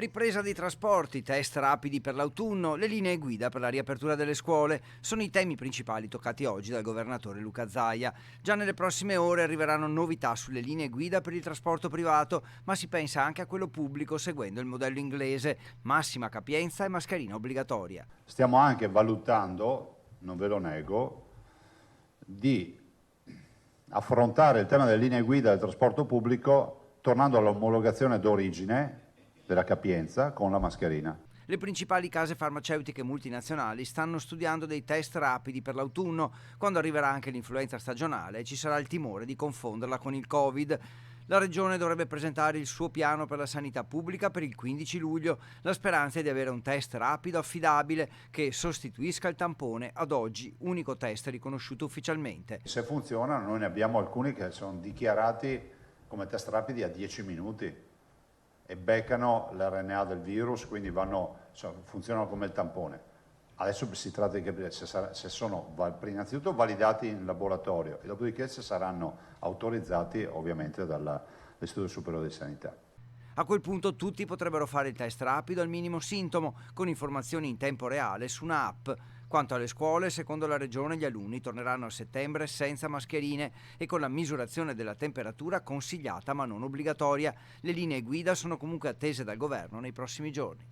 Ripresa dei trasporti, test rapidi per l'autunno, le linee guida per la riapertura delle scuole sono i temi principali toccati oggi dal governatore Luca Zaia. Già nelle prossime ore arriveranno novità sulle linee guida per il trasporto privato, ma si pensa anche a quello pubblico seguendo il modello inglese, massima capienza e mascherina obbligatoria. Stiamo anche valutando, non ve lo nego, di affrontare il tema delle linee guida del trasporto pubblico tornando all'omologazione d'origine della capienza con la mascherina. Le principali case farmaceutiche multinazionali stanno studiando dei test rapidi per l'autunno, quando arriverà anche l'influenza stagionale e ci sarà il timore di confonderla con il Covid. La Regione dovrebbe presentare il suo piano per la sanità pubblica per il 15 luglio. La speranza è di avere un test rapido affidabile che sostituisca il tampone, ad oggi unico test riconosciuto ufficialmente. Se funziona, noi ne abbiamo alcuni che sono dichiarati come test rapidi a 10 minuti e beccano l'RNA del virus, quindi funzionano come il tampone. Adesso si tratta di capire se sono innanzitutto validati in laboratorio e dopodiché se saranno autorizzati ovviamente dall'Istituto Superiore di Sanità. A quel punto tutti potrebbero fare il test rapido al minimo sintomo, con informazioni in tempo reale su una app. Quanto alle scuole, secondo la Regione gli alunni torneranno a settembre senza mascherine e con la misurazione della temperatura consigliata ma non obbligatoria. Le linee guida sono comunque attese dal governo nei prossimi giorni.